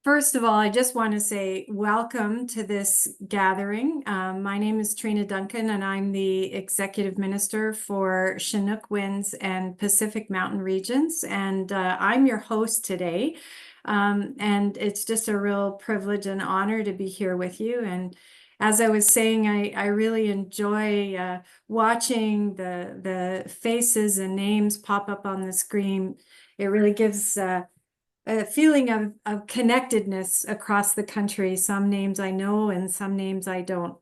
First of all, I just want to say welcome to this gathering. My name is Trina Duncan, and I'm the Executive Minister for Chinook Winds and Pacific Mountain Regions, and I'm your host today. And it's just a real privilege and honor to be here with you. And as I was saying, I really enjoy watching the faces and names pop up on the screen. It really gives a feeling of connectedness across the country. Some names I know and some names I don't.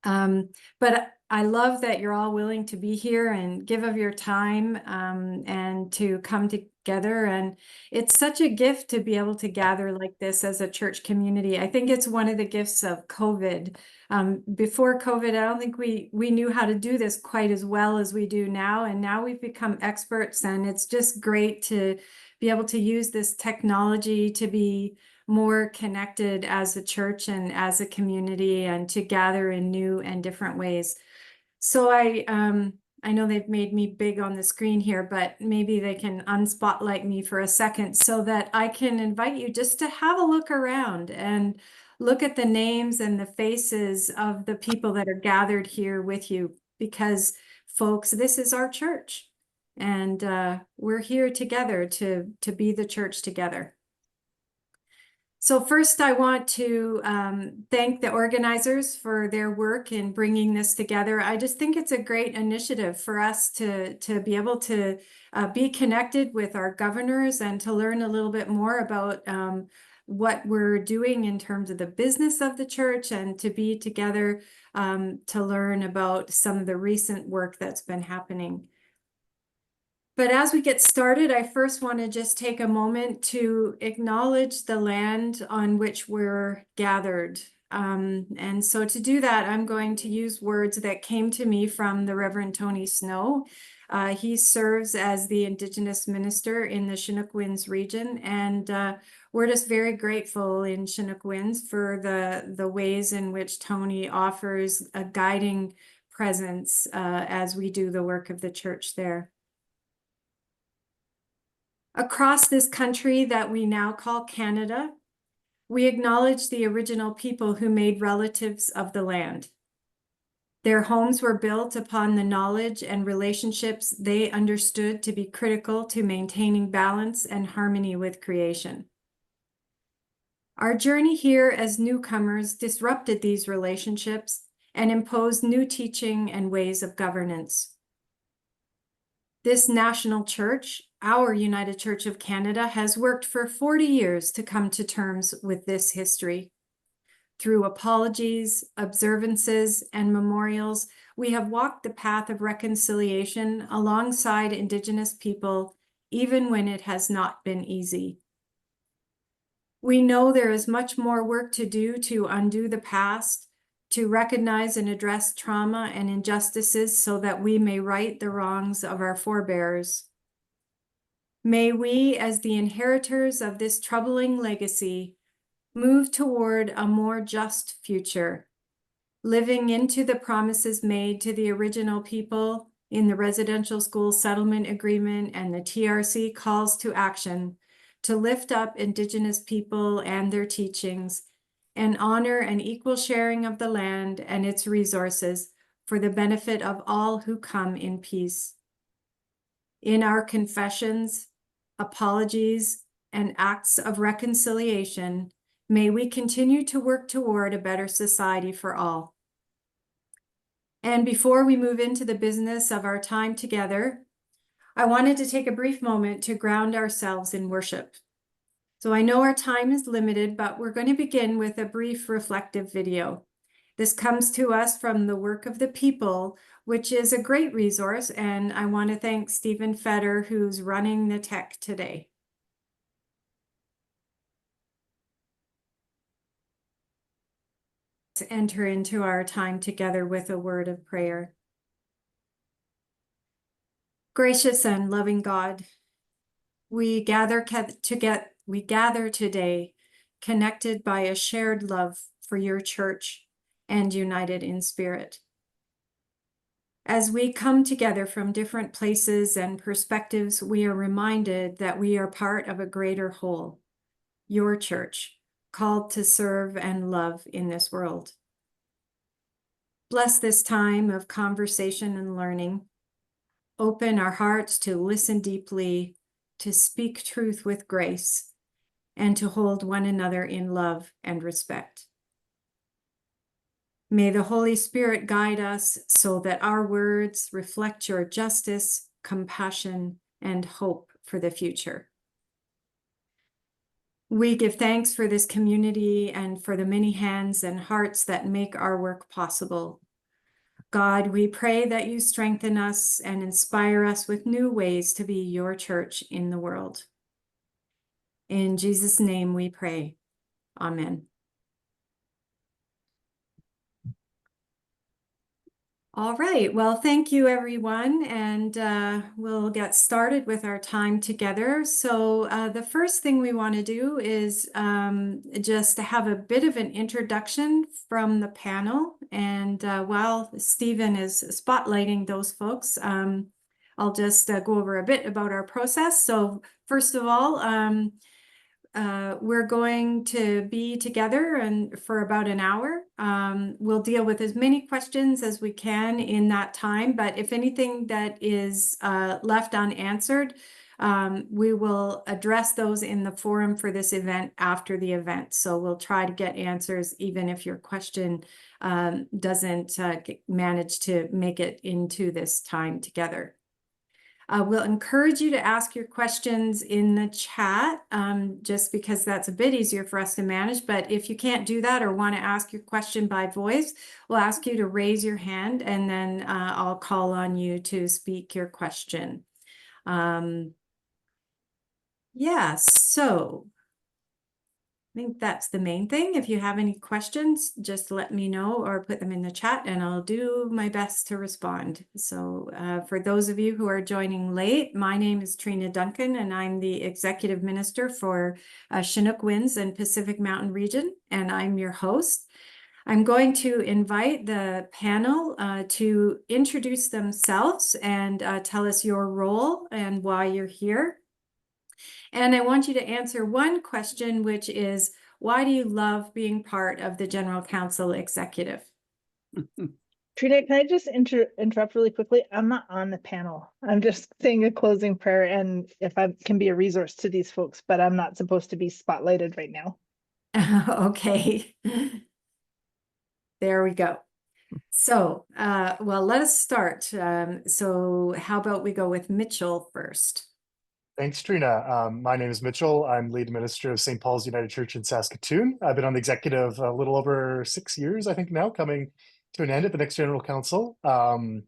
But I love that you're all willing to be here and give of your time and to come together. And it's such a gift to be able to gather like this as a church community. I think it's one of the gifts of COVID. Before COVID, I don't think we knew how to do this quite as well as we do now. And now we've become experts, and it's just great to be able to use this technology to be more connected as a church and as a community, and to gather in new and different ways. So I know they've made me big on the screen here, but maybe they can unspotlight me for a second so that I can invite you just to have a look around and look at the names and the faces of the people that are gathered here with you, because folks, this is our church, and we're here together to be the church together. So first, I want to thank the organizers for their work in bringing this together. I just think it's a great initiative for us to be able to be connected with our governors and to learn a little bit more about what we're doing in terms of the business of the church, and to be together to learn about some of the recent work that's been happening. But as we get started, I first want to just take a moment to acknowledge the land on which we're gathered. And so to do that, I'm going to use words that came to me from the Reverend Tony Snow. He serves as the Indigenous minister in the Chinook Winds region, and we're just very grateful in Chinook Winds for the ways in which Tony offers a guiding presence as we do the work of the church there. Across this country that we now call Canada, we acknowledge the original people who made relatives of the land. Their homes were built upon the knowledge and relationships they understood to be critical to maintaining balance and harmony with creation. Our journey here as newcomers disrupted these relationships and imposed new teaching and ways of governance. This national church, our United Church of Canada, has worked for 40 years to come to terms with this history. Through apologies, observances, and memorials, we have walked the path of reconciliation alongside Indigenous people, even when it has not been easy. We know there is much more work to do to undo the past, to recognize and address trauma and injustices so that we may right the wrongs of our forebears. May we, as the inheritors of this troubling legacy, move toward a more just future, living into the promises made to the original people in the Residential School Settlement Agreement and the TRC calls to action to lift up Indigenous people and their teachings, and honor an equal sharing of the land and its resources for the benefit of all who come in peace. In our confessions, apologies, and acts of reconciliation, may we continue to work toward a better society for all. And before we move into the business of our time together, I wanted to take a brief moment to ground ourselves in worship. So I know our time is limited, but we're going to begin with a brief reflective video. This comes to us from the Work of the People, which is a great resource, and I want to thank Stephen Fetter, who's running the tech today. Let's enter into our time together with a word of prayer. Gracious and loving God, we gather today, connected by a shared love for your church and united in spirit. As we come together from different places and perspectives, we are reminded that we are part of a greater whole. your church, called to serve and love in this world. Bless this time of conversation and learning. Open our hearts to listen deeply, to speak truth with grace, and to hold one another in love and respect. May the Holy Spirit guide us so that our words reflect your justice, compassion, and hope for the future. We give thanks for this community and for the many hands and hearts that make our work possible. God, we pray that you strengthen us and inspire us with new ways to be your church in the world. In Jesus' name we pray. Amen. All right, well, thank you, everyone, and we'll get started with our time together. So the first thing we want to do is just to have a bit of an introduction from the panel. And while Stephen is spotlighting those folks, I'll just go over a bit about our process. So first of all, we're going to be together and for about an hour. We'll deal with as many questions as we can in that time, but if anything that is left unanswered, we will address those in the forum for this event after the event. So we'll try to get answers even if your question doesn't manage to make it into this time together. We'll encourage you to ask your questions in the chat, just because that's a bit easier for us to manage. But if you can't do that or want to ask your question by voice, we'll ask you to raise your hand and then I'll call on you to speak your question. Yeah, so I think that's the main thing. If you have any questions, just let me know or put them in the chat and I'll do my best to respond. So for those of you who are joining late, my name is Trina Duncan and I'm the Executive Minister for Chinook Winds and Pacific Mountain Region, and I'm your host. I'm going to invite the panel to introduce themselves and tell us your role and why you're here. And I want you to answer one question, which is, why do you love being part of the General Council Executive? Trina, can I just interrupt really quickly? I'm not on the panel. I'm just saying a closing prayer, and if I can be a resource to these folks, but I'm not supposed to be spotlighted right now. Okay. There we go. So, well, let us start. So how about we go with Mitchell first? Thanks, Trina. My name is Mitchell. I'm lead minister of St. Paul's United Church in Saskatoon. I've been on the executive a little over 6 years, I think now, coming to an end at the next General Council. And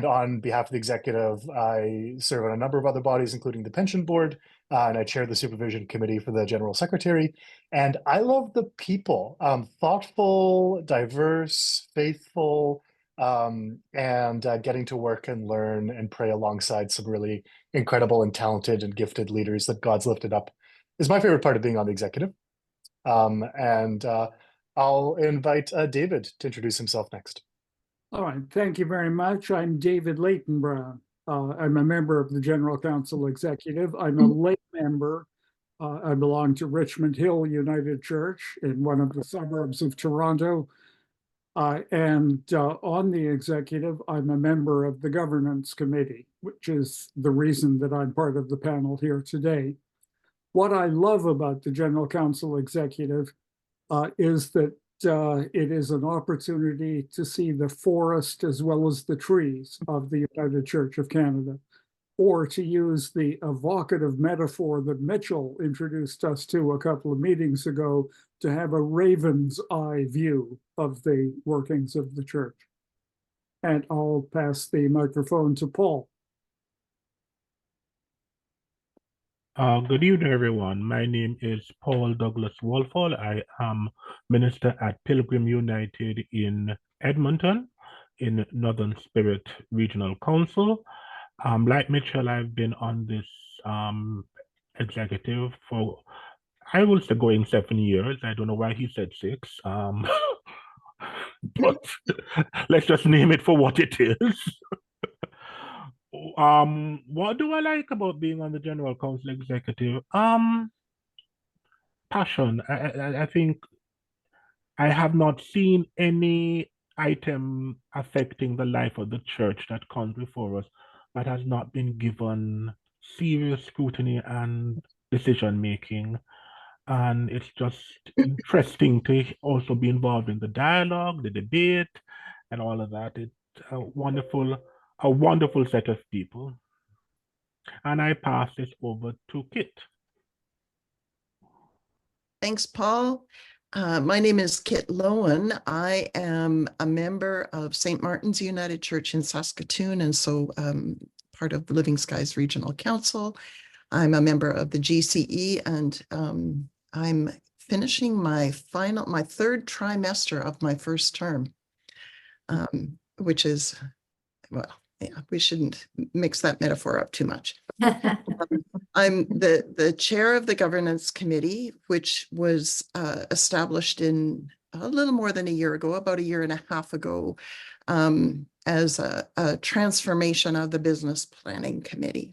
on behalf of the executive, I serve on a number of other bodies, including the pension board, and I chair the supervision committee for the general secretary. And I love the people, thoughtful, diverse, faithful, and getting to work and learn and pray alongside some really incredible and talented and gifted leaders that God's lifted up is my favorite part of being on the executive. I'll invite David to introduce himself next. All right, thank you very much. I'm David Leighton Brown. I'm a member of the General Council Executive. I'm a lay member. I belong to Richmond Hill United Church in one of the suburbs of Toronto. And on the executive, I'm a member of the governance committee, which is the reason that I'm part of the panel here today. What I love about the General Council Executive is that it is an opportunity to see the forest as well as the trees of the United Church of Canada, or to use the evocative metaphor that Mitchell introduced us to a couple of meetings ago, to have a raven's eye view of the workings of the church. And I'll pass the microphone to Paul. Good evening, everyone. My name is Paul Douglas Wolfall. I am minister at Pilgrim United in Edmonton in Northern Spirit Regional Council. Like Mitchell, I've been on this executive for, I will say, going 7 years. I don't know why he said 6. But let's just name it for what it is. What do I like about being on the General Council Executive? passion. I think I have not seen any item affecting the life of the church that comes before us that has not been given serious scrutiny and decision making. And it's just interesting to also be involved in the dialogue, the debate, and all of that. It's a wonderful set of people. And I pass this over to Kit. Thanks, Paul. My name is Kit Lowen. I am a member of St. Martin's United Church in Saskatoon, and so part of the Living Skies Regional Council. I'm a member of the GCE, and I'm finishing my third trimester of my first term, which is, well, yeah, we shouldn't mix that metaphor up too much. I'm the chair of the governance committee, which was established in a little more than a year ago, about a year and a half ago, as a transformation of the business planning committee.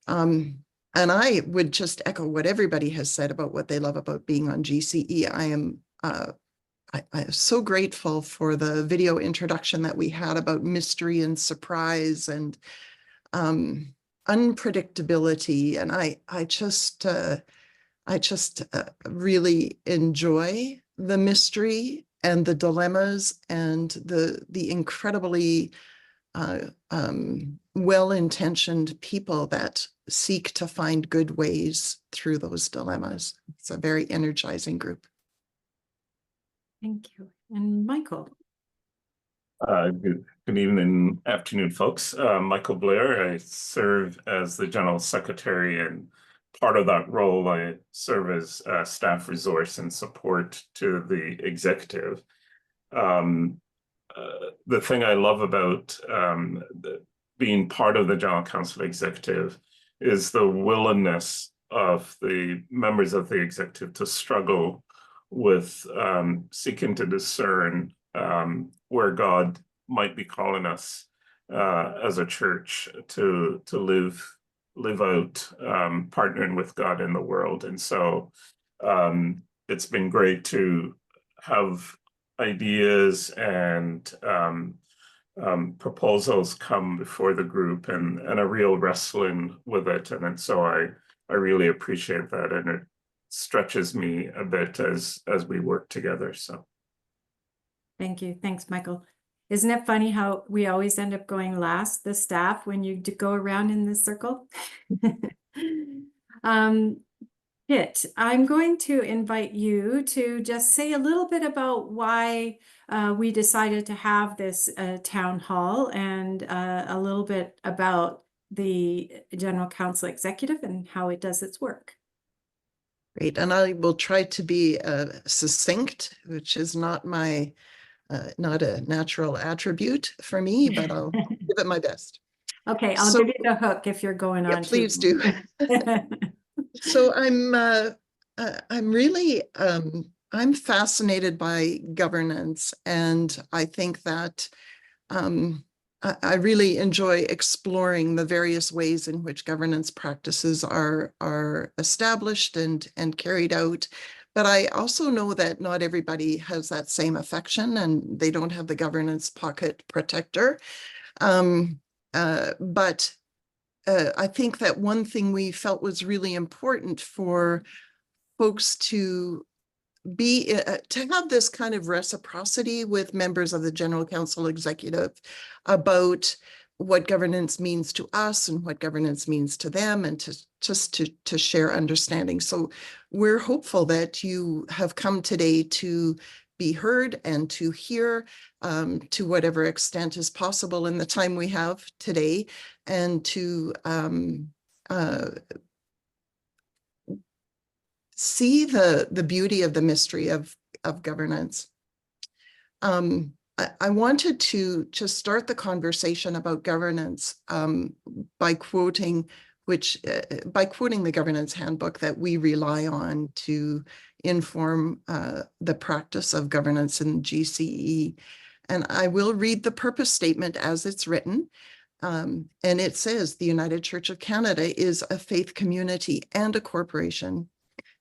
And I would just echo what everybody has said about what they love about being on GCE. I am so grateful for the video introduction that we had about mystery and surprise and unpredictability, and I just really enjoy the mystery and the dilemmas and the incredibly well-intentioned people that seek to find good ways through those dilemmas. It's a very energizing group. Thank you. And Michael. Good evening, afternoon, folks. Michael Blair. I serve as the General Secretary, and part of that role, I serve as staff resource and support to the executive. The thing I love about being part of the General Council Executive is the willingness of the members of the executive to struggle with seeking to discern where God might be calling us as a church to live out partnering with God in the world. And so it's been great to have ideas and proposals come before the group and a real wrestling with it. And so I really appreciate that, and it stretches me a bit as we work together. So Thank you. Thanks, Michael. Isn't it funny how we always end up going last, the staff, when you go around in this circle? Kit, I'm going to invite you to just say a little bit about why we decided to have this town hall, and a little bit about the General Council Executive and how it does its work. Great, and I will try to be succinct, which is not my not a natural attribute for me, but I'll give it my best. Okay, I'll give you the hook if you're going on. Please do. So I'm really I'm fascinated by governance, and I think that I really enjoy exploring the various ways in which governance practices are established and carried out. But I also know that not everybody has that same affection, and they don't have the governance pocket protector. But I think that one thing we felt was really important for folks to have this kind of reciprocity with members of the General Council Executive about what governance means to us and what governance means to them, and to share understanding. So we're hopeful that you have come today to be heard and to hear to whatever extent is possible in the time we have today, and to see the beauty of the mystery of governance. I wanted to start the conversation about governance by quoting the governance handbook that we rely on to inform the practice of governance in GCE. And I will read the purpose statement as it's written. And it says, the United Church of Canada is a faith community and a corporation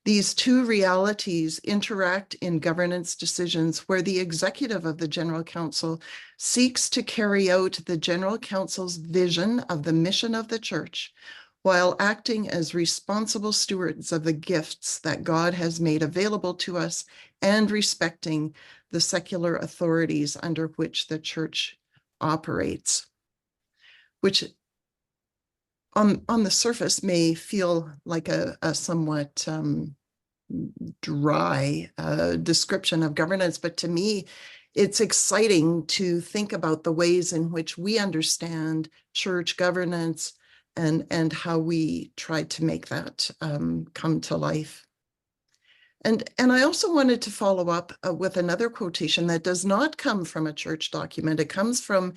These two realities interact in governance decisions where the executive of the General Council seeks to carry out the General Council's vision of the mission of the church, while acting as responsible stewards of the gifts that God has made available to us and respecting the secular authorities under which the church operates, which on the surface may feel like a somewhat dry description of governance, but to me, it's exciting to think about the ways in which we understand church governance and how we try to make that come to life. And I also wanted to follow up with another quotation that does not come from a church document. It comes from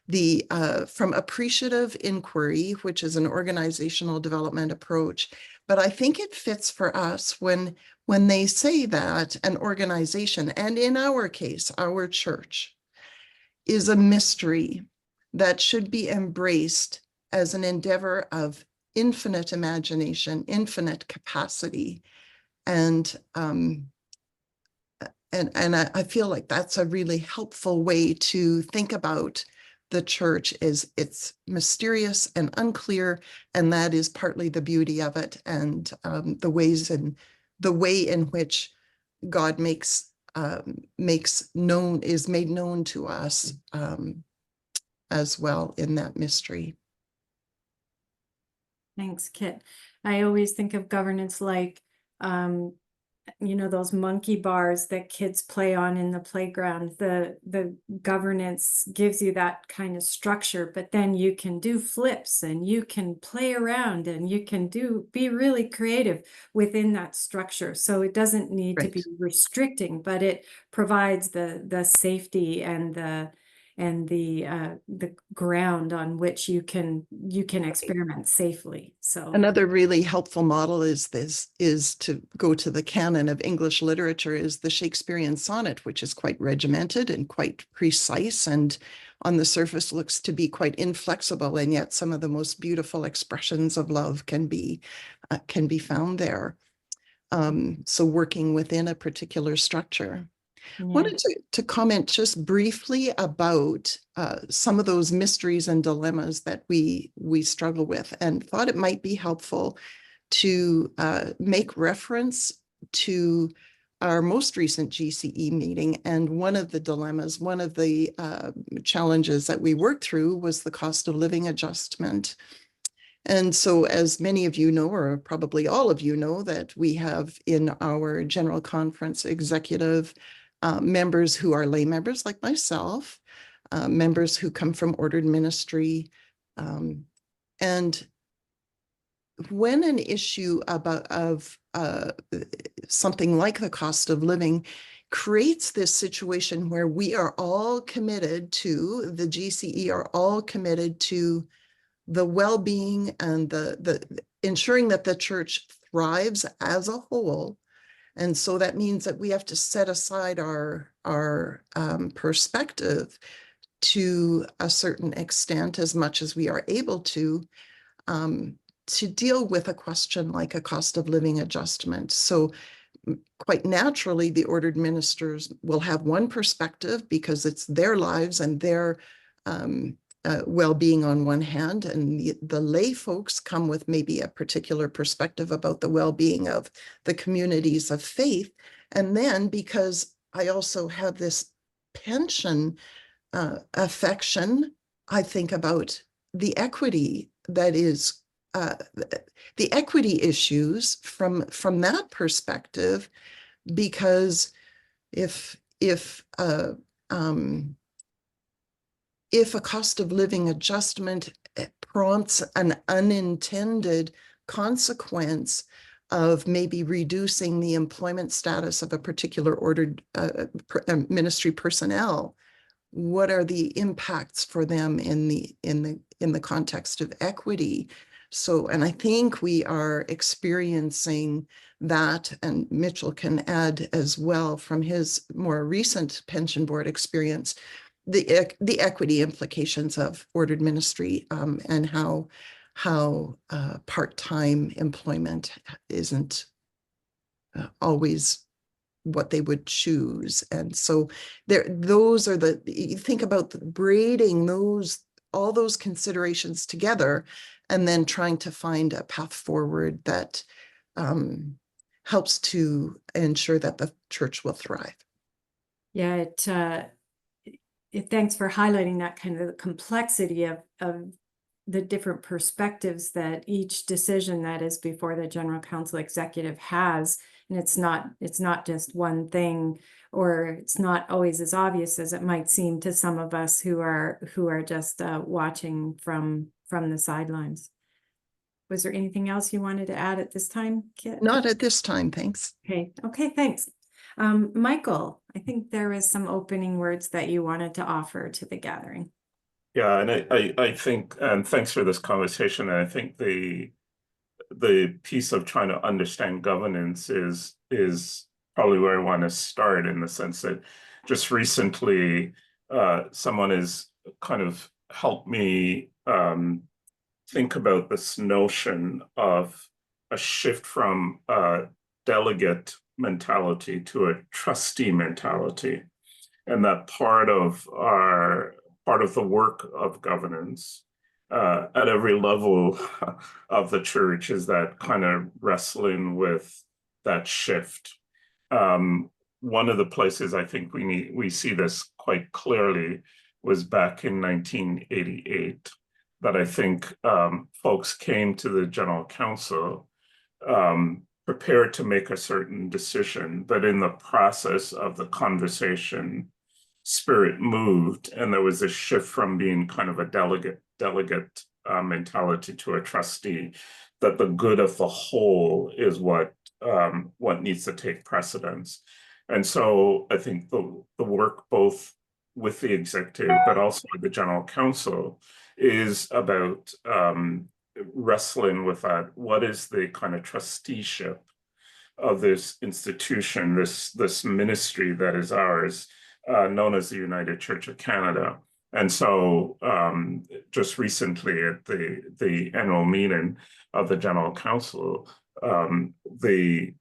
from Appreciative Inquiry, which is an organizational development approach. But I think it fits for us when they say that an organization, and in our case, our church, is a mystery that should be embraced as an endeavor of infinite imagination, infinite capacity. And I feel like that's a really helpful way to think about the church. Is it's mysterious and unclear, and that is partly the beauty of it, and the way in which God is made known to us as well in that mystery. Thanks, Kit. I always think of governance like, those monkey bars that kids play on in the playground. The governance gives you that kind of structure, but then you can do flips and you can play around and you can be really creative within that structure. So it doesn't need to be restricting, but it provides the safety and the ground on which you can experiment safely. So another really helpful model is to go to the canon of English literature, is the Shakespearean sonnet, which is quite regimented and quite precise, and on the surface looks to be quite inflexible, and yet some of the most beautiful expressions of love can be found there. So working within a particular structure. yeah. Wanted to comment just briefly about some of those mysteries and dilemmas that we struggle with, and thought it might be helpful to make reference to our most recent GCE meeting. And one of the dilemmas, one of the challenges that we worked through was the cost of living adjustment. And so, as many of you know, or probably all of you know, that we have in our General Conference executive members who are lay members like myself, members who come from ordered ministry. And when an issue of something like the cost of living creates this situation where we are all committed to, the GCE are all committed to the well-being and the ensuring that the church thrives as a whole. And so that means that we have to set aside our perspective to a certain extent, as much as we are able to deal with a question like a cost of living adjustment. So quite naturally, the ordered ministers will have one perspective because it's their lives and their well-being on one hand, and the lay folks come with maybe a particular perspective about the well-being of the communities of faith. And then, because I also have this pension affection, I think about the equity that is the equity issues from that perspective, because if a cost of living adjustment prompts an unintended consequence of maybe reducing the employment status of a particular ordered ministry personnel, what are the impacts for them in the context of equity? So, and I think we are experiencing that, and Mitchell can add as well from his more recent pension board experience, the equity implications of ordered ministry, and how part-time employment isn't always what they would choose. And so those are you think about braiding all those considerations together, and then trying to find a path forward that helps to ensure that the church will thrive. Yeah, thanks for highlighting that kind of the complexity of the different perspectives that each decision that is before the General Council Executive has. And it's not just one thing, or it's not always as obvious as it might seem to some of us who are just watching from the sidelines. Was there anything else you wanted to add at this time, Kit? Not at this time, thanks. Okay, thanks. Michael, I think there was some opening words that you wanted to offer to the gathering. Yeah, and I think, and thanks for this conversation. And I think the piece of trying to understand governance is probably where I want to start, in the sense that just recently someone has kind of helped me think about this notion of a shift from a delegate mentality to a trustee mentality, and that part of the work of governance at every level of the church is that kind of wrestling with that shift. One of the places I think we see this quite clearly was back in 1988, that I think folks came to the General Council prepared to make a certain decision, but in the process of the conversation, spirit moved, and there was a shift from being kind of a delegate mentality to a trustee, that the good of the whole is what needs to take precedence. And so I think the work both with the executive but also with the General Council is about wrestling with that. What is the kind of trusteeship of this institution, this ministry that is ours, known as the United Church of Canada? And so just recently at the annual meeting of the General Council, the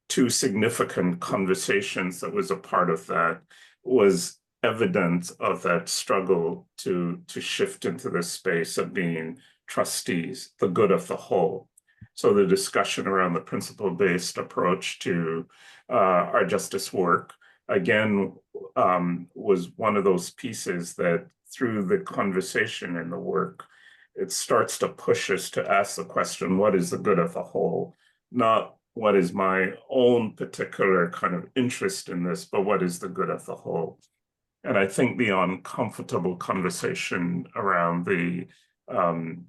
two significant conversations that was a part of that was evidence of that struggle to shift into this space of being trustees, the good of the whole. So the discussion around the principle-based approach to our justice work, again, was one of those pieces that through the conversation and the work, it starts to push us to ask the question, what is the good of the whole? Not what is my own particular kind of interest in this, but what is the good of the whole? And I think the uncomfortable conversation around the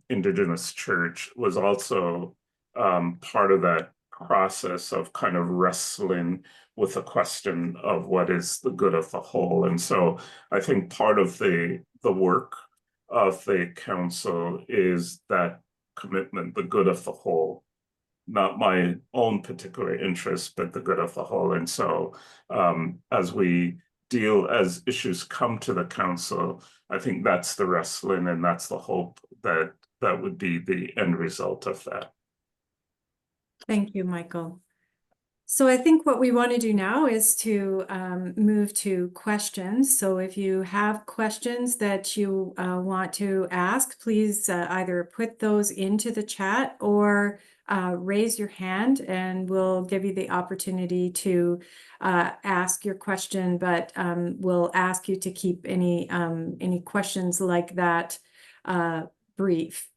Indigenous church was also part of that process of kind of wrestling with the question of what is the good of the whole. And so I think part of the work of the council is that commitment, the good of the whole, not my own particular interest, but the good of the whole. And so as issues come to the council, I think that's the wrestling, and that's the hope that would be the end result of that. Thank you, Michael. So I think what we want to do now is to move to questions. So if you have questions that you want to ask, please either put those into the chat or raise your hand, and we'll give you the opportunity to ask your question, but we'll ask you to keep any questions like that brief.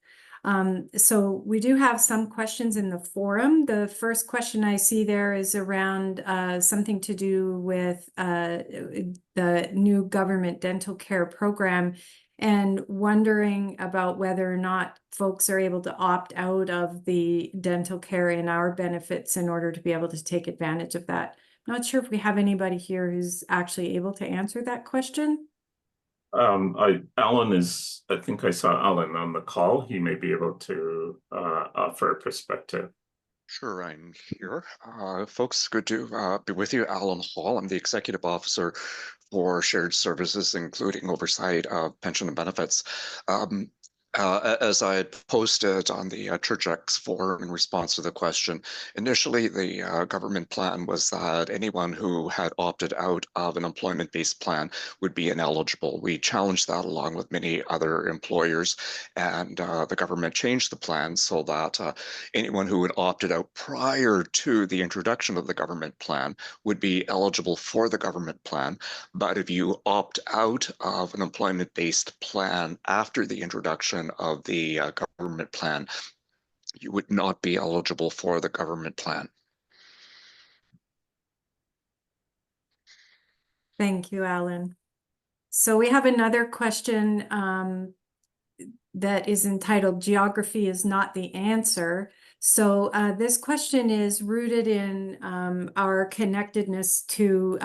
So we do have some questions in the forum. The first question I see there is around something to do with the new government dental care program, and wondering about whether or not folks are able to opt out of the dental care in our benefits in order to be able to take advantage of that. Not sure if we have anybody here who's actually able to answer that question. Alan is, I think I saw Alan on the call. He may be able to offer a perspective. Sure, I'm here. Folks, good to be with you. Alan Hall, I'm the Executive Officer for Shared Services, including oversight of pension and benefits. As I had posted on the ChurchX forum in response to the question, initially the government plan was that anyone who had opted out of an employment-based plan would be ineligible. We challenged that along with many other employers, and the government changed the plan so that anyone who had opted out prior to the introduction of the government plan would be eligible for the government plan. But if you opt out of an employment-based plan after the introduction of the government plan, you would not be eligible for the government plan. Thank you, Alan. So we have another question that is entitled "Geography is not the answer." So this question is rooted in our connectedness to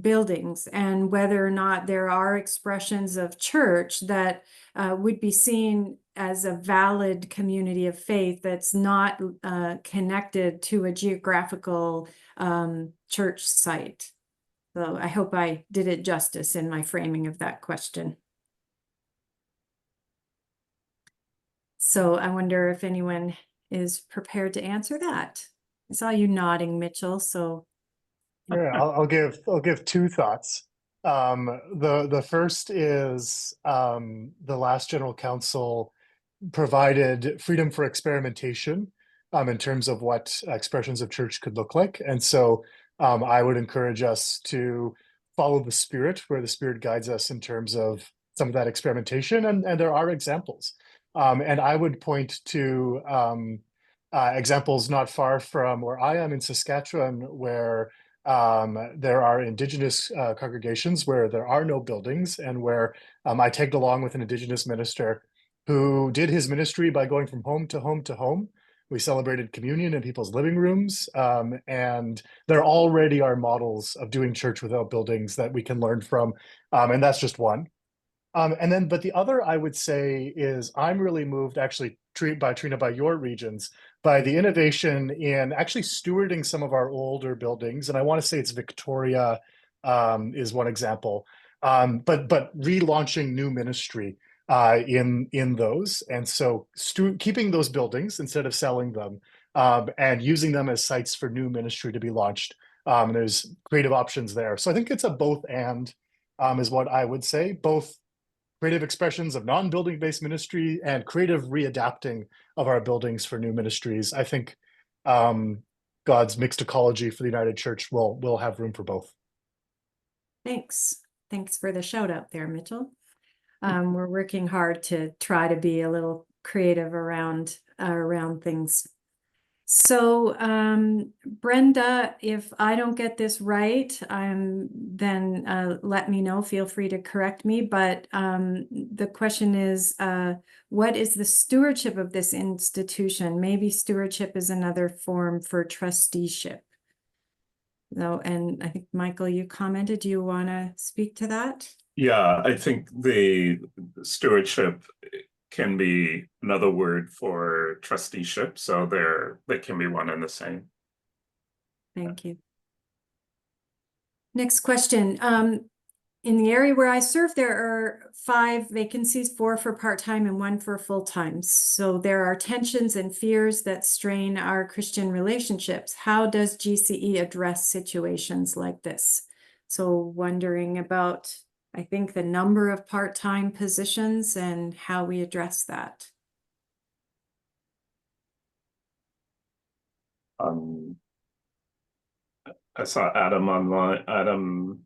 buildings and whether or not there are expressions of church that would be seen as a valid community of faith that's not connected to a geographical church site. So I hope I did it justice in my framing of that question. So I wonder if anyone is prepared to answer that. I saw you nodding, Mitchell, so. Yeah, I'll give two thoughts. The first is the last general council provided freedom for experimentation in terms of what expressions of church could look like. And so I would encourage us to follow the Spirit, where the Spirit guides us in terms of some of that experimentation. And there are examples. And I would point to examples not far from where I am in Saskatchewan, where there are Indigenous congregations where there are no buildings, and where I tagged along with an Indigenous minister who did his ministry by going from home to home to home. We celebrated communion in people's living rooms, and there already are models of doing church without buildings that we can learn from, and that's just one. But the other I would say is I'm really moved, actually, Trina, by your regions, by the innovation in actually stewarding some of our older buildings. And I want to say it's Victoria is one example, but relaunching new ministry in those. And so keeping those buildings instead of selling them and using them as sites for new ministry to be launched. There's creative options there. So I think it's a both and is what I would say, both creative expressions of non-building based ministry and creative readapting of our buildings for new ministries. I think God's mixed ecology for the United Church will have room for both. Thanks. Thanks for the shout out there, Mitchell. We're working hard to try to be a little creative around things. So Brenda, if I don't get this right, then let me know. Feel free to correct me. But the question is, what is the stewardship of this institution? Maybe stewardship is another form for trusteeship. No, and I think, Michael, you commented. Do you want to speak to that? Yeah, I think the stewardship can be another word for trusteeship. So they can be one and the same. Thank you. Next question. In the area where I serve, there are 5 vacancies, 4 for part-time and 1 for full-time. So there are tensions and fears that strain our Christian relationships. How does GCE address situations like this? So wondering about, I think, the number of part-time positions and how we address that. I saw Adam online. Adam,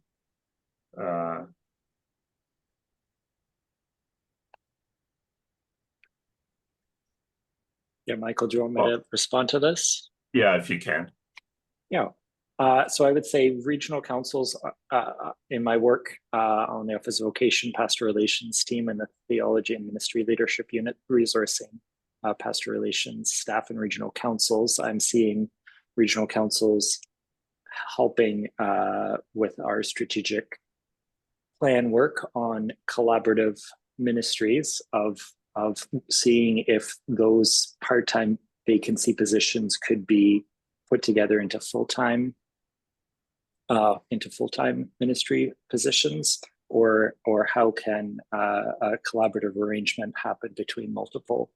yeah, Michael, do you want me to respond to this? Yeah, if you can. Yeah. So I would say regional councils in my work on the Office of Vocation, Pastoral Relations team, and the Theology and Ministry Leadership Unit, resourcing pastoral relations staff and regional councils. I'm seeing regional councils helping with our strategic plan work on collaborative ministries of seeing if those part-time vacancy positions could be put together into full-time ministry positions. or how can a collaborative arrangement happen between multiple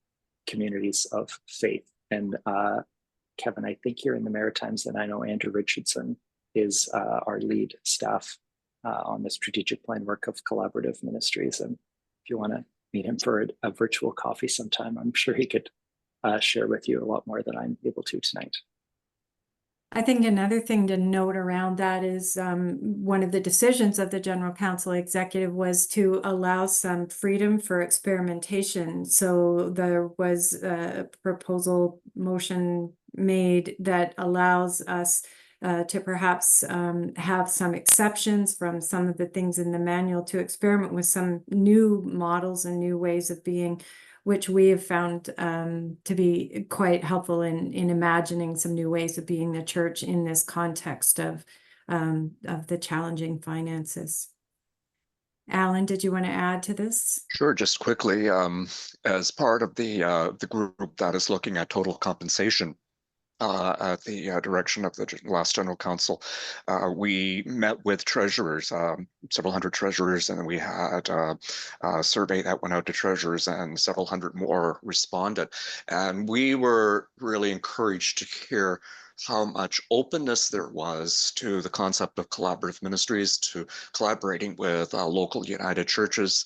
communities of faith? And Kevin, I think you're in the Maritimes, and I know Andrew Richardson is our lead staff on the strategic plan work of collaborative ministries. And if you want to meet him for a virtual coffee sometime, I'm sure he could share with you a lot more than I'm able to tonight. I think another thing to note around that is one of the decisions of the General Council Executive was to allow some freedom for experimentation. So there was a proposal motion made that allows us to perhaps have some exceptions from some of the things in the manual to experiment with some new models and new ways of being, which we have found to be quite helpful in imagining some new ways of being the church in this context of the challenging finances. Alan, did you want to add to this? Sure, just quickly, as part of the group that is looking at total compensation, at the direction of the last General Council, we met with treasurers, several hundred treasurers, and we had a survey that went out to treasurers, and several hundred more responded. And we were really encouraged to hear how much openness there was to the concept of collaborative ministries, to collaborating with local United Churches,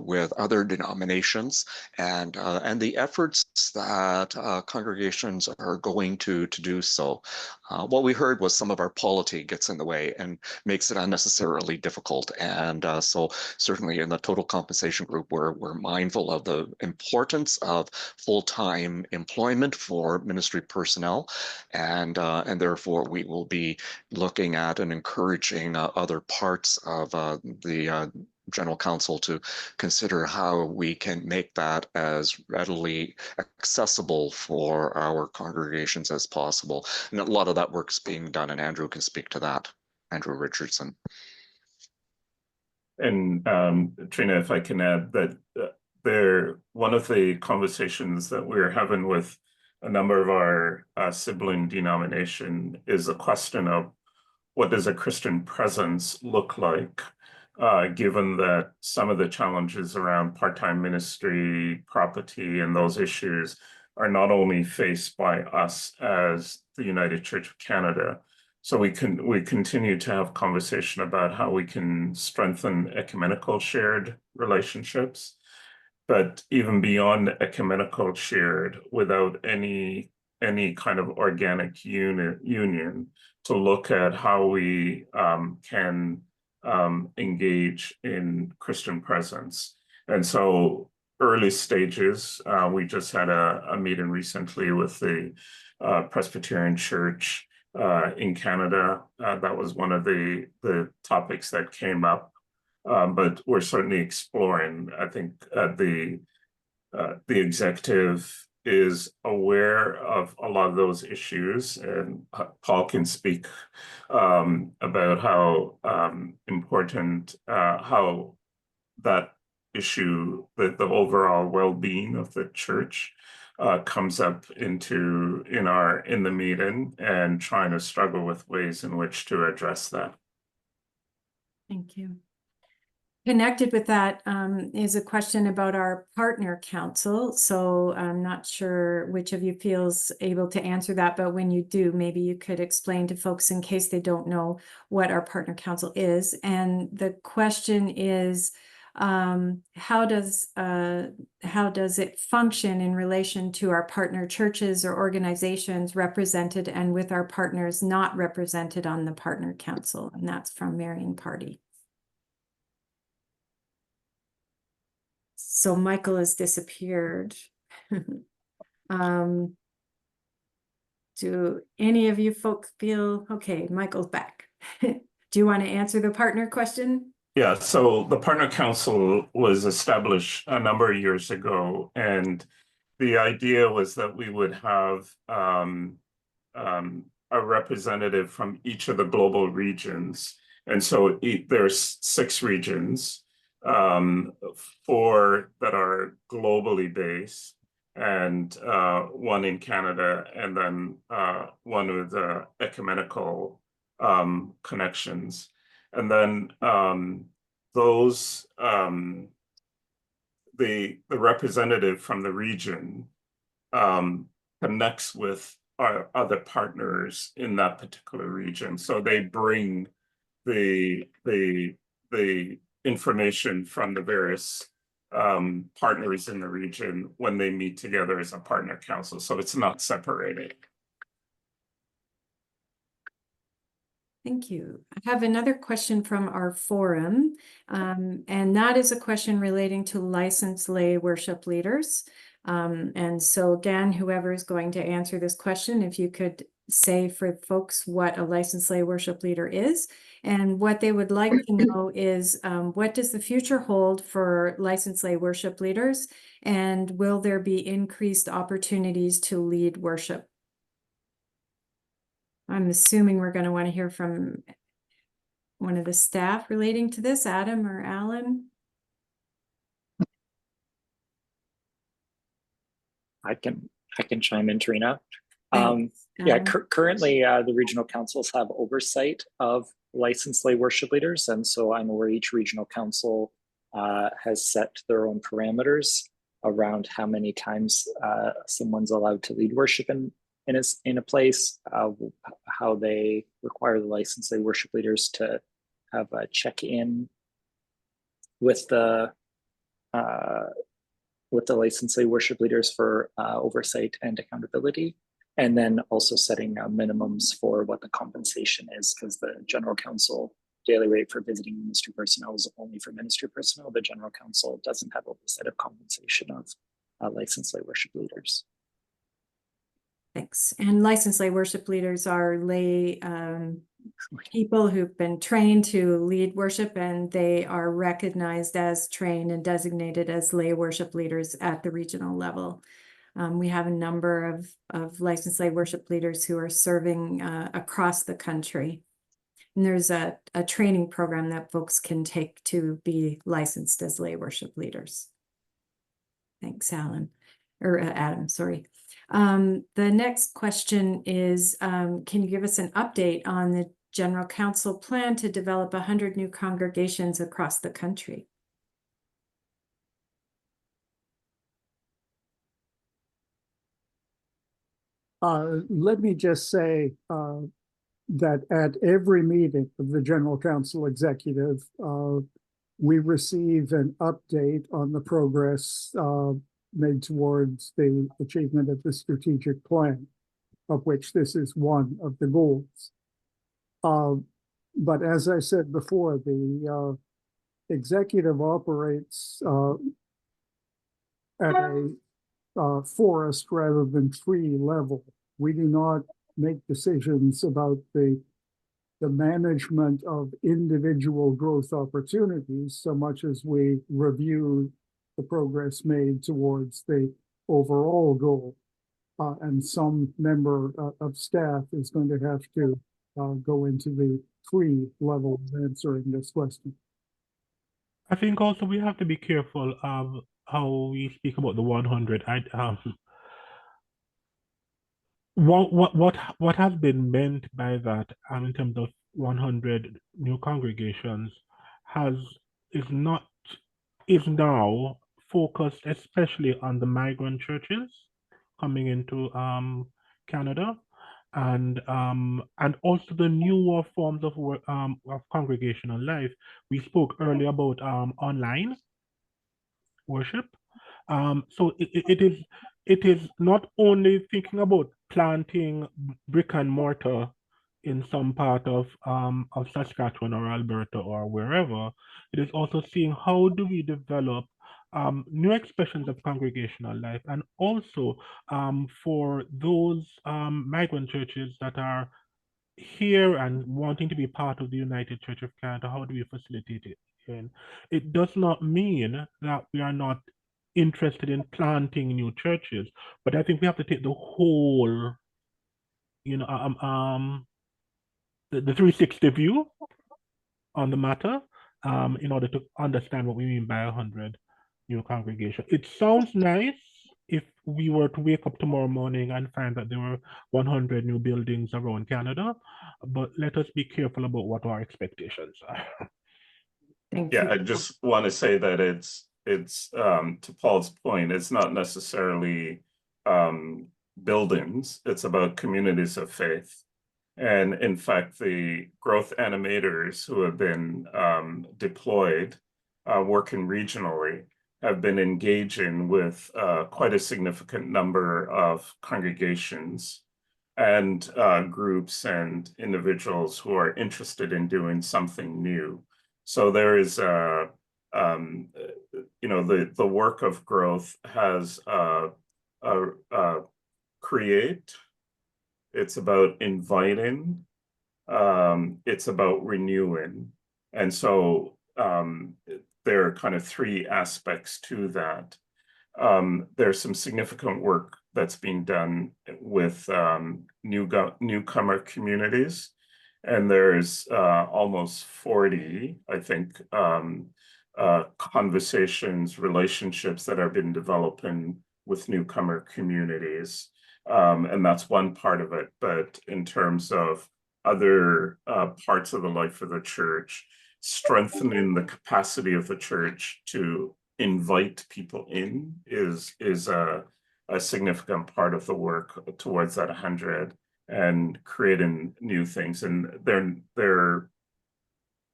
with other denominations, and the efforts that congregations are going to do so. What we heard was some of our polity gets in the way and makes it unnecessarily difficult. And so certainly in the total compensation group, we're mindful of the importance of full-time employment for ministry personnel. And therefore we will be looking at and encouraging other parts of the General Council to consider how we can make that as readily accessible for our congregations as possible. And a lot of that work's being done, and Andrew can speak to that, Andrew Richardson. And Trina, if I can add that one of the conversations that we're having with a number of our sibling denomination is a question of what does a Christian presence look like, given that some of the challenges around part-time ministry, property, and those issues are not only faced by us as the United Church of Canada. So we continue to have conversation about how we can strengthen ecumenical shared relationships, but even beyond ecumenical shared, without any kind of organic union, to look at how we can engage in Christian presence. And so early stages, we just had a meeting recently with the Presbyterian Church in Canada. That was one of the topics that came up. But we're certainly exploring. I think the executive is aware of a lot of those issues, and Paul can speak about how important how that issue, the overall well-being of the church, comes up in the meeting, and trying to struggle with ways in which to address that. Thank you. Connected with that is a question about our partner council. So I'm not sure which of you feels able to answer that, but when you do, maybe you could explain to folks in case they don't know what our partner council is. And the question is, how does it function in relation to our partner churches or organizations represented and with our partners not represented on the partner council? And that's from Marion Party. So Michael has disappeared. Do any of you folks feel, okay, Michael's back. Do you want to answer the partner question? Yeah, so the Partner Council was established a number of years ago, and the idea was that we would have a representative from each of the global regions. And so there's 6 regions, 4 that are globally based, and 1 in Canada, and then 1 with ecumenical connections. And then those the representative from the region connects with our other partners in that particular region. So they bring the information from the various partners in the region when they meet together as a partner council. So it's not separated. Thank you. I have another question from our forum, and that is a question relating to licensed lay worship leaders. And so again, whoever is going to answer this question, if you could say for folks what a licensed lay worship leader is, and what they would like to know is what does the future hold for licensed lay worship leaders, and will there be increased opportunities to lead worship? I'm assuming we're going to want to hear from one of the staff relating to this, Adam or Alan. I can chime in, Trina. Thanks, Yeah, Alan. currently the regional councils have oversight of licensed lay worship leaders, and so I'm aware each regional council has set their own parameters around how many times someone's allowed to lead worship in a place, how they require the licensed lay worship leaders to have a check-in with the licensed lay worship leaders for oversight and accountability, and then also setting minimums for what the compensation is, because the general council daily rate for visiting ministry personnel is only for ministry personnel. The general council doesn't have oversight of compensation of licensed lay worship leaders. Thanks. And licensed lay worship leaders are lay people who've been trained to lead worship, and they are recognized as trained and designated as lay worship leaders at the regional level. We have a number of licensed lay worship leaders who are serving across the country. And there's a training program that folks can take to be licensed as lay worship leaders. Thanks, Alan, or Adam, sorry. The next question is, can you give us an update on the General Council plan to develop 100 new congregations across the country? Let me just say that at every meeting of the General Council Executive, we receive an update on the progress made towards the achievement of the strategic plan, of which this is one of the goals. But as I said before, the executive operates at a forest rather than tree level. We do not make decisions about the management of individual growth opportunities so much as we review the progress made towards the overall goal. And some member of staff is going to have to go into the tree level of answering this question. I think also we have to be careful of how we speak about the 100. What has been meant by that in terms of 100 new congregations is now focused especially on the migrant churches coming into Canada, and also the newer forms of congregational life. We spoke earlier about online worship. So it is not only thinking about planting brick and mortar in some part of Saskatchewan or Alberta or wherever. It is also seeing how do we develop new expressions of congregational life, and also for those migrant churches that are here and wanting to be part of the United Church of Canada, how do we facilitate it? And it does not mean that we are not interested in planting new churches, but I think we have to take the whole, the 360 view on the matter in order to understand what we mean by 100 new congregation. It sounds nice if we were to wake up tomorrow morning and find that there were 100 new buildings around Canada, but let us be careful about what our expectations are. Thank Yeah, you. I just want to say that it's to Paul's point, it's not necessarily buildings, it's about communities of faith. And in fact, the growth animators who have been deployed working regionally have been engaging with quite a significant number of congregations and groups and individuals who are interested in doing something new. So there is you know, the work of growth has create. It's about inviting. It's about renewing, and so there are kind of three aspects to that. There's some significant work that's being done with newcomer communities, and there's almost 40, I think, conversations, relationships that have been developing with newcomer communities. And that's one part of it. But in terms of other parts of the life of the church, strengthening the capacity of the church to invite people in is a significant part of the work towards that 100 and creating new things. And they're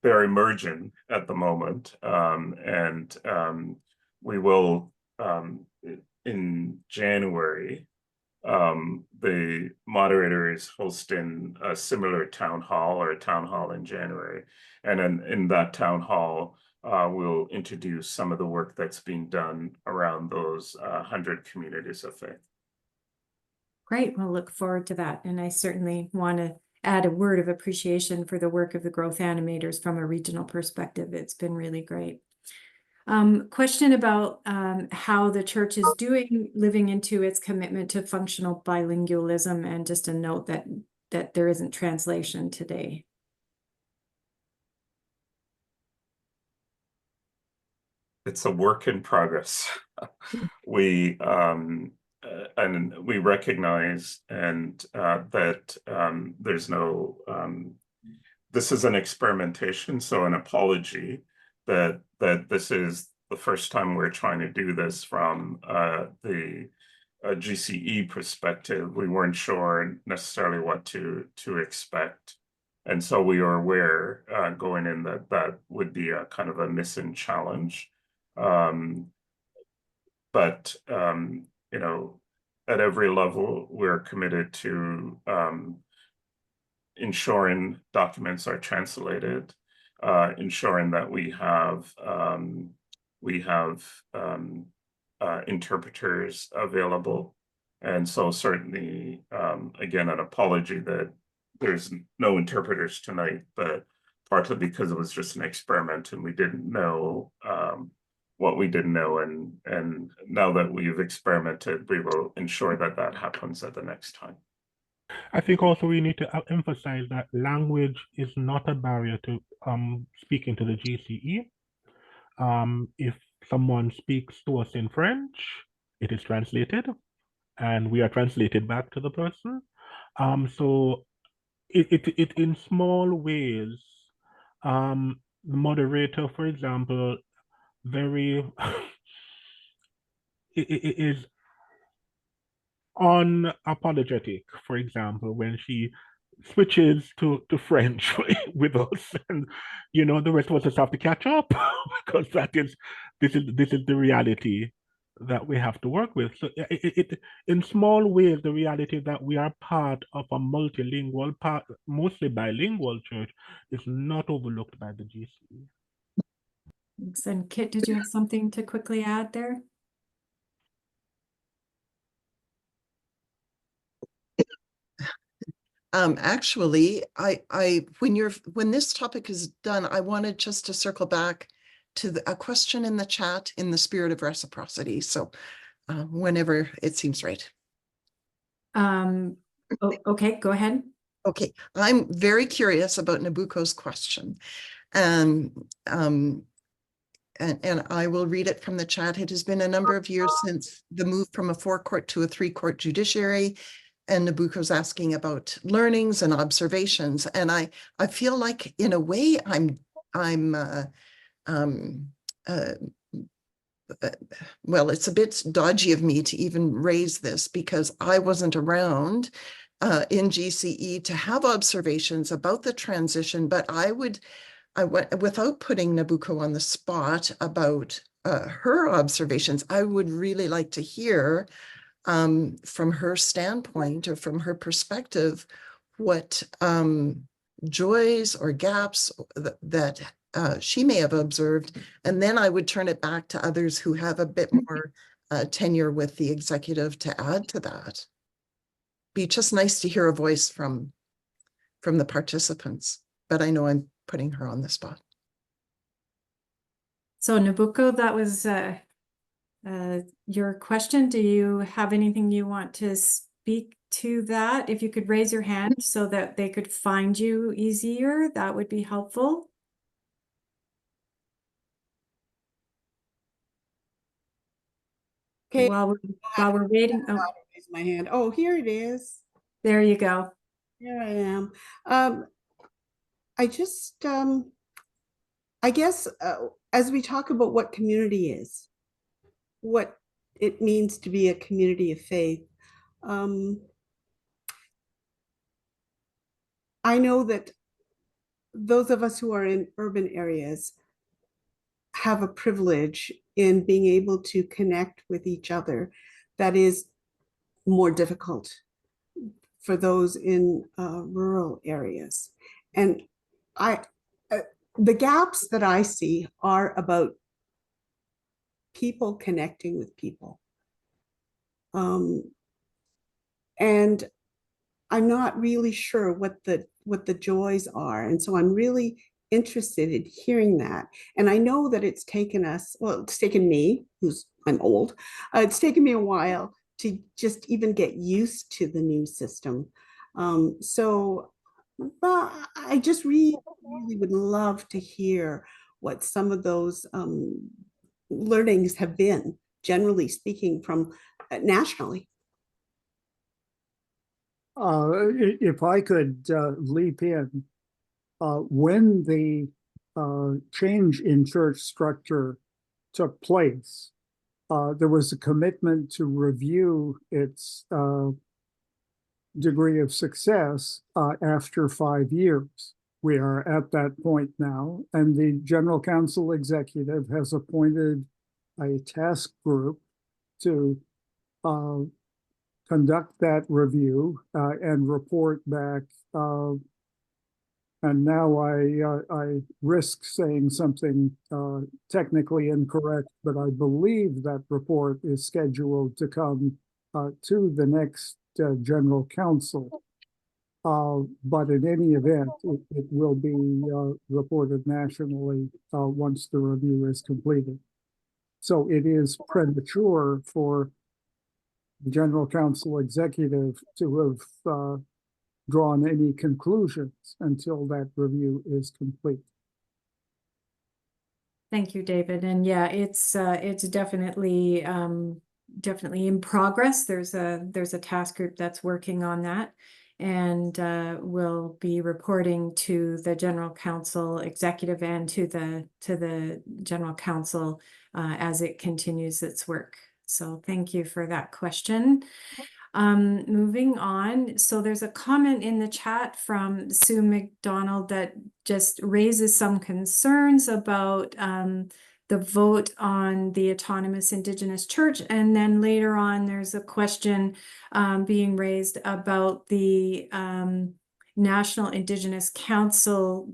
emerging at the moment. We will in January, the moderator is hosting a similar town hall or a town hall in January. And in that town hall, we'll introduce some of the work that's being done around those 100 communities of faith. Great, we'll look forward to that. And I certainly want to add a word of appreciation for the work of the growth animators from a regional perspective. It's been really great. Question about how the church is doing, living into its commitment to functional bilingualism, and just a note that there isn't translation today. It's a work in progress. We recognize that there's no. This is an experimentation, so an apology that this is the first time we're trying to do this from the GCE perspective. We weren't sure necessarily what to expect, and so we are aware going in that would be a kind of a missing challenge. But you know, at every level, we're committed to ensuring documents are translated, ensuring that we have interpreters available. And so certainly, again, an apology that there's no interpreters tonight, but partly because it was just an experiment and we didn't know what we didn't know. And now that we've experimented, we will ensure that that happens at the next time. I think also we need to emphasize that language is not a barrier to speaking to the GCE. If someone speaks to us in French, it is translated and we are translated back to the person. So it in small ways, the moderator, for example, very it is unapologetic, for example, when she switches to French with us, and you know, the rest of us just have to catch up because this is the reality that we have to work with. So it in small ways, the reality that we are part of a multilingual, mostly bilingual church is not overlooked by the GCE. Thanks. And Kit, did you have something to quickly add there? Actually, when this topic is done, I wanted just to circle back to a question in the chat in the spirit of reciprocity. So whenever it seems right. Okay, go ahead. Okay, I'm very curious about Nabucco's question. And I will read it from the chat. It has been a number of years since the move from a 4-court to a 3-court judiciary. And Nabucco's asking about learnings and observations. And I feel like in a way I'm uh, well, it's a bit dodgy of me to even raise this because I wasn't around in GCE to have observations about the transition, but I went, without putting Nabucco on the spot about her observations, I would really like to hear from her standpoint or from her perspective, what joys or gaps that she may have observed. And then I would turn it back to others who have a bit more tenure with the executive to add to that. Be just nice to hear a voice from the participants, but I know I'm putting her on the spot. So Nabucco, that was your question. Do you have anything you want to speak to that? If you could raise your hand so that they could find you easier, that would be helpful. Okay. While we're waiting. Oh, Raise my hand. Oh, here it is. there you go. Here I am. I just, I guess, as we talk about what community is, what it means to be a community of faith, I know that those of us who are in urban areas have a privilege in being able to connect with each other that is more difficult for those in rural areas. And the gaps that I see are about people connecting with people. And I'm not really sure what the joys are. And so I'm really interested in hearing that. And I know that it's taken us, well, it's taken me, I'm old, it's taken me a while to just even get used to the new system. So I just really would love to hear what some of those learnings have been, generally speaking, from nationally. If I could leap in, when the change in church structure took place, there was a commitment to review its degree of success after 5 years. We are at that point now, and the General Council Executive has appointed a task group to conduct that review and report back. And now I risk saying something technically incorrect, but I believe that report is scheduled to come to the next General Council. But in any event, it will be reported nationally once the review is completed. So it is premature for the General Council Executive to have drawn any conclusions until that review is complete. Thank you, David. And yeah, it's definitely in progress. There's a task group that's working on that, and will be reporting to the General Council Executive and to the General Council as it continues its work. So thank you for that question. Moving on, so there's a comment in the chat from Sue McDonald that just raises some concerns about the vote on the autonomous Indigenous church. And then later on, there's a question being raised about the National Indigenous Council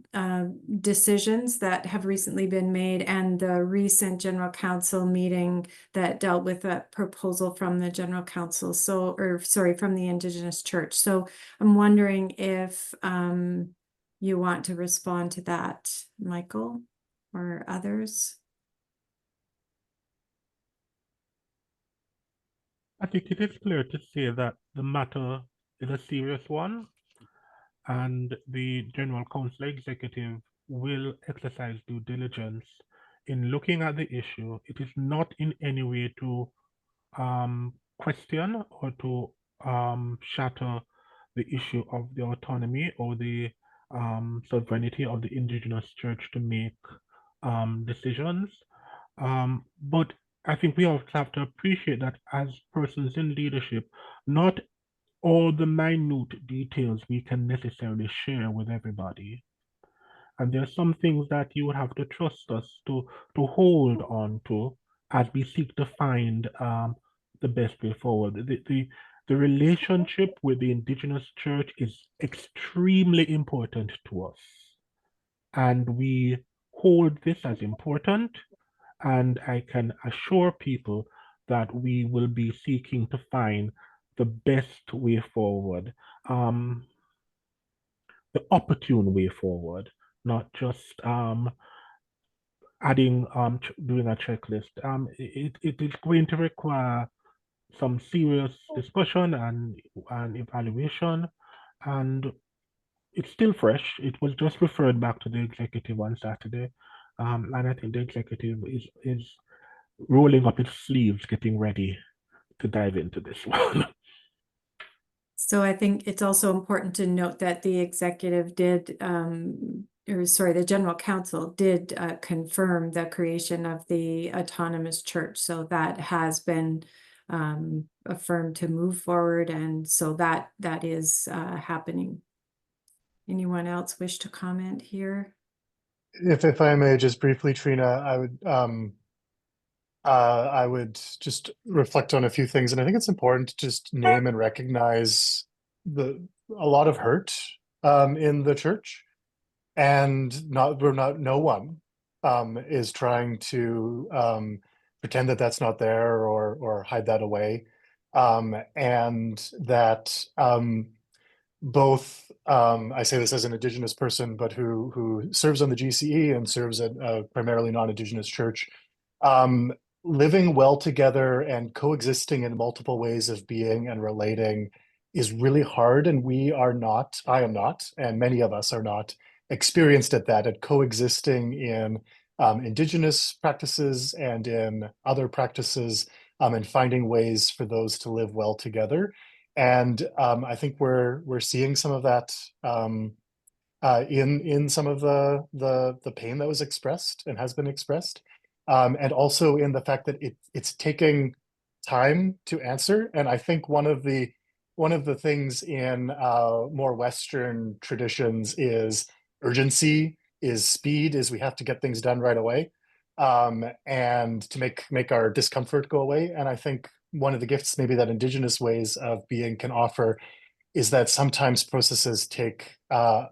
decisions that have recently been made, and the recent General Council meeting that dealt with a proposal from the General Council, from the Indigenous Church. So I'm wondering if you want to respond to that, Michael, or others? I think it is clear to say that the matter is a serious one, and the General Council Executive will exercise due diligence in looking at the issue. It is not in any way to question or to shatter the issue of the autonomy or the sovereignty of the Indigenous Church to make decisions. But I think we also have to appreciate that as persons in leadership, not all the minute details we can necessarily share with everybody. And there are some things that you would have to trust us to hold on to as we seek to find the best way forward. The relationship with the Indigenous Church is extremely important to us. And we hold this as important. And I can assure people that we will be seeking to find the best way forward, the opportune way forward, not just adding doing a checklist. It is going to require some serious discussion and evaluation, and it's still fresh. It was just referred back to the executive on Saturday, and I think the executive is rolling up its sleeves, getting ready to dive into this one. So I think it's also important to note that the executive did, the general council did confirm the creation of the autonomous church. So that has been affirmed to move forward, and so that is happening. Anyone else wish to comment here? If I may just briefly, Trina, I would just reflect on a few things, and I think it's important to just name and recognize a lot of hurt in the church, and no one is trying to pretend that that's not there or hide that away, and that both I say this as an Indigenous person, but who serves on the GCE and serves at a primarily non-Indigenous church. Living well together and coexisting in multiple ways of being and relating is really hard, and I am not, and many of us are not experienced at coexisting in Indigenous practices and in other practices, and finding ways for those to live well together. And I think we're seeing some of that in some of the pain that was expressed and has been expressed, and also in the fact that it's taking time to answer. And I think one of the things in more Western traditions is urgency, is speed, is we have to get things done right away, and to make our discomfort go away. And I think one of the gifts maybe that Indigenous ways of being can offer is that sometimes processes take a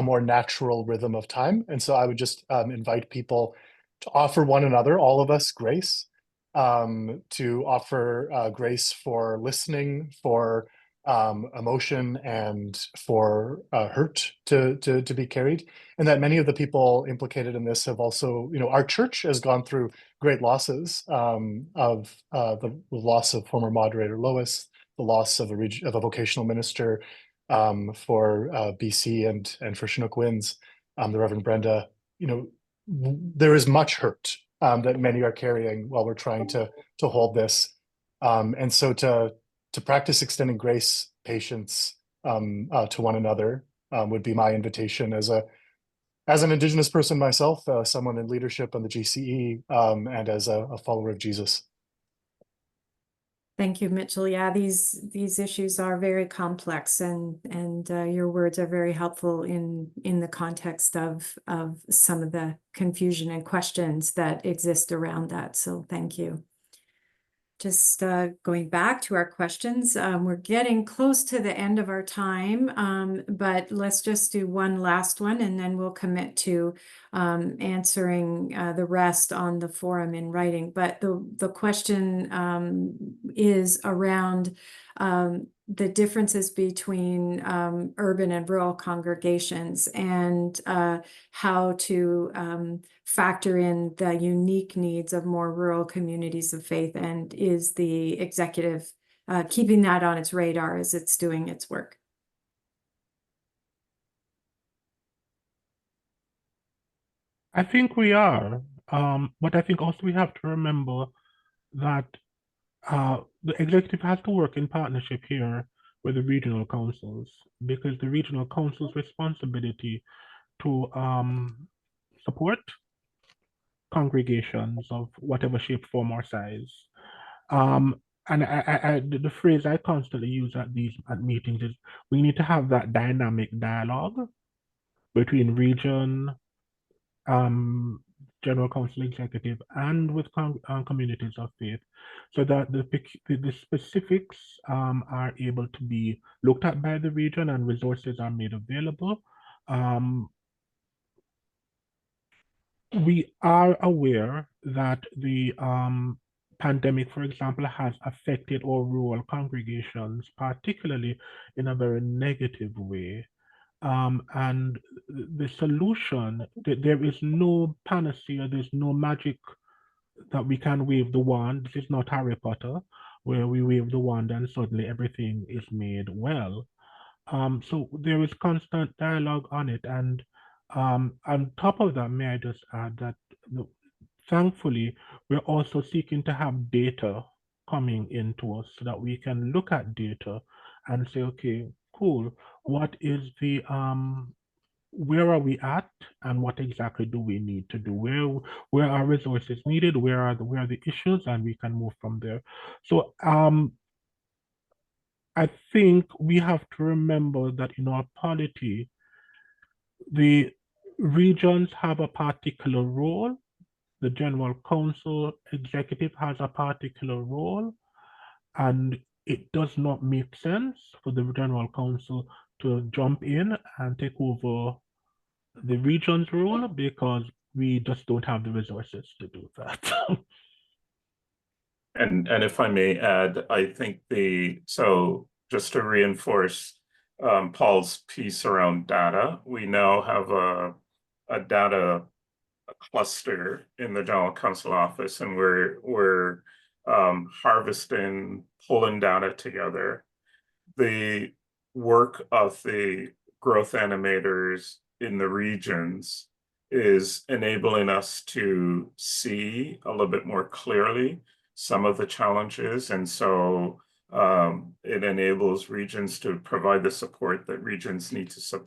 more natural rhythm of time. And so I would just invite people to offer one another, all of us, grace, to offer grace for listening, for emotion, and for hurt to be carried. And that many of the people implicated in this have also, our church has gone through great losses, of the loss of former moderator Lois, the loss of a vocational minister for BC and for Chinook Winds, the Reverend Brenda. There is much hurt that many are carrying while we're trying to hold this, and so to practice extending grace, patience to one another would be my invitation as an Indigenous person myself, someone in leadership on the GCE, and as a follower of Jesus. Thank you, Mitchell. Yeah, these issues are very complex, and your words are very helpful in the context of some of the confusion and questions that exist around that. So thank you. Just going back to our questions, we're getting close to the end of our time, but let's just do one last one, and then we'll commit to answering the rest on the forum in writing. But the question is around the differences between urban and rural congregations, and how to factor in the unique needs of more rural communities of faith, and is the executive keeping that on its radar as it's doing its work? I think we are, but I think also we have to remember that the executive has to work in partnership here with the regional councils, because the regional council's responsibility to support congregations of whatever shape, form, or size. And the phrase I constantly use at meetings is we need to have that dynamic dialogue between region, general council executive, and with communities of faith, so that the specifics are able to be looked at by the region and resources are made available. We are aware that the pandemic, for example, has affected our rural congregations, particularly in a very negative way. And the solution, there is no panacea, there's no magic that we can wave the wand. This is not Harry Potter, where we wave the wand and suddenly everything is made well. So there is constant dialogue on it. And on top of that, may I just add that thankfully, we're also seeking to have data coming into us so that we can look at data and say, okay, cool, what is the where are we at and what exactly do we need to do? Where are resources needed? Where are the issues? And we can move from there. So I think we have to remember that in our polity, the regions have a particular role. The general council executive has a particular role, and it does not make sense for the general council to jump in and take over the region's role because we just don't have the resources to do that. And if I may add, I think so just to reinforce Paul's piece around data, we now have a data cluster in the General Council office, and we're harvesting, pulling data together. The work of the growth animators in the regions is enabling us to see a little bit more clearly some of the challenges. And so it enables regions to provide the support that regions need to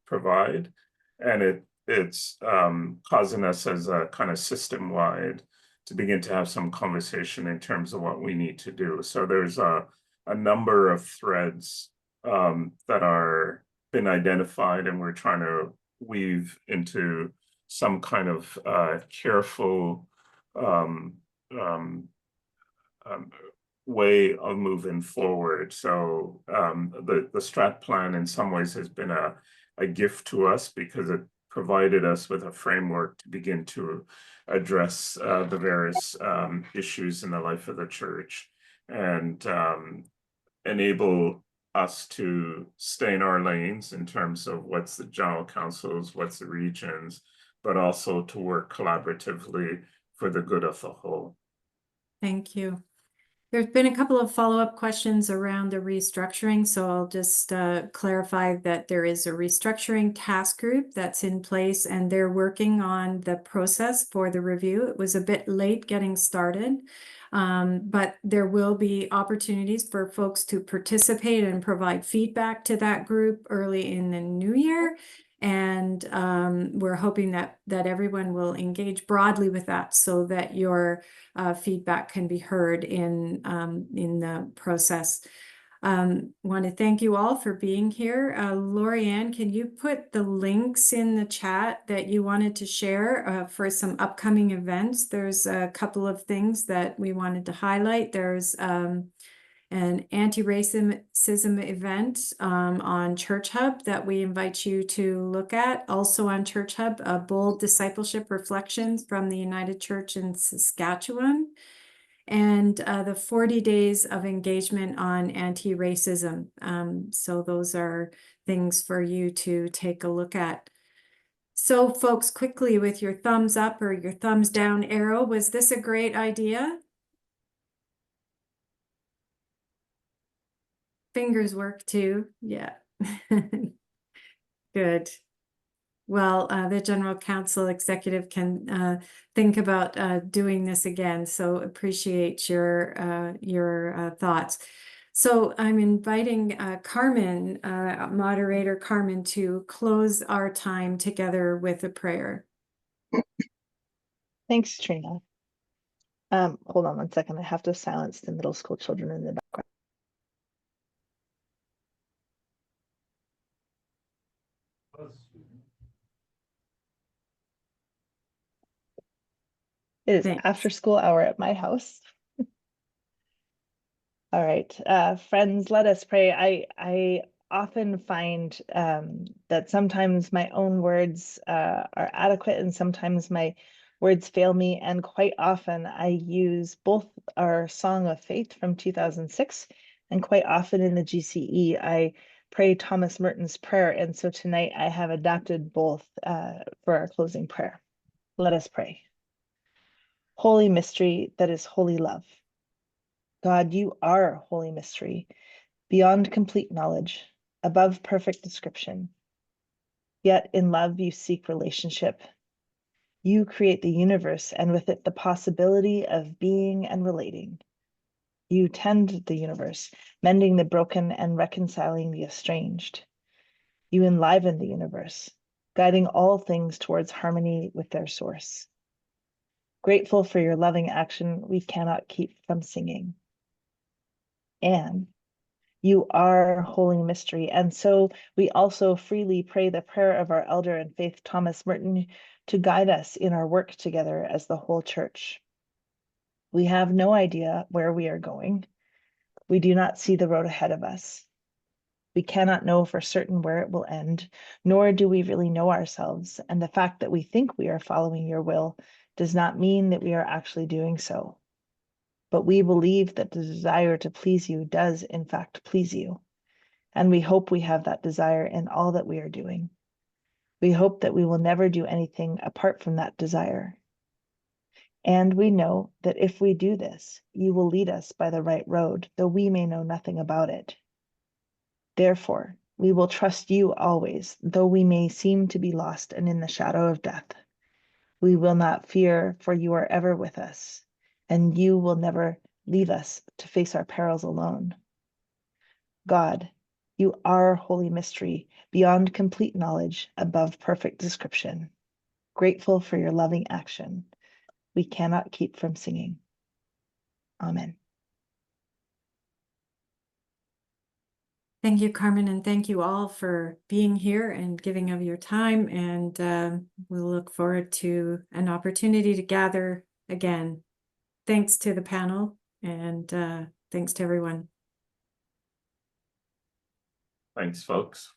provide. And it's causing us as a kind of system-wide to begin to have some conversation in terms of what we need to do. So there's a number of threads that are been identified, and we're trying to weave into some kind of careful way of moving forward. So the strat plan in some ways has been a gift to us because it provided us with a framework to begin to address the various issues in the life of the church and enable us to stay in our lanes in terms of what's the general councils, what's the regions, but also to work collaboratively for the good of the whole. Thank you. There's been a couple of follow-up questions around the restructuring, so I'll just clarify that there is a restructuring task group that's in place and they're working on the process for the review. It was a bit late getting started, but there will be opportunities for folks to participate and provide feedback to that group early in the new year. And we're hoping that everyone will engage broadly with that so that your feedback can be heard in the process. Want to thank you all for being here. Lorianne, can you put the links in the chat that you wanted to share for some upcoming events? There's a couple of things that we wanted to highlight. There's an anti-racism event on Church Hub that we invite you to look at. Also on Church Hub, bold discipleship reflections from the United Church in Saskatchewan, and the 40 days of engagement on anti-racism. So those are things for you to take a look at. So folks, quickly with your thumbs up or your thumbs down arrow, was this a great idea? Fingers work too. Yeah. Good. Well, the General Council executive can think about doing this again. So appreciate your thoughts. So I'm inviting Carmen, moderator Carmen, to close our time together with a prayer. Thanks, Trina. Hold on 1 second. I have to silence the middle school children in the background. It is Thanks. after school hour at my house. All right, friends, let us pray. I often find that sometimes my own words are adequate and sometimes my words fail me. And quite often I use both our Song of Faith from 2006 and quite often in the GCE, I pray Thomas Merton's prayer. And so tonight I have adapted both for our closing prayer. Let us pray. Holy mystery that is holy love. God, you are a holy mystery, beyond complete knowledge, above perfect description. Yet in love you seek relationship. You create the universe and with it the possibility of being and relating. You tend the universe, mending the broken and reconciling the estranged. You enliven the universe, guiding all things towards harmony with their source. Grateful for your loving action, we cannot keep from singing. And you are holy mystery. And so we also freely pray the prayer of our elder in faith, Thomas Merton, to guide us in our work together as the whole church. We have no idea where we are going. We do not see the road ahead of us. We cannot know for certain where it will end, nor do we really know ourselves. And the fact that we think we are following your will does not mean that we are actually doing so. But we believe that the desire to please you does in fact please you. And we hope we have that desire in all that we are doing. We hope that we will never do anything apart from that desire. And we know that if we do this, you will lead us by the right road, though we may know nothing about it. Therefore, we will trust you always, though we may seem to be lost and in the shadow of death. We will not fear, for you are ever with us, and you will never leave us to face our perils alone. God, you are holy mystery, beyond complete knowledge, above perfect description. Grateful for your loving action, we cannot keep from singing. Amen. Thank you, Carmen, and thank you all for being here and giving of your time. And we'll look forward to an opportunity to gather again. Thanks to the panel and thanks to everyone. Thanks, folks.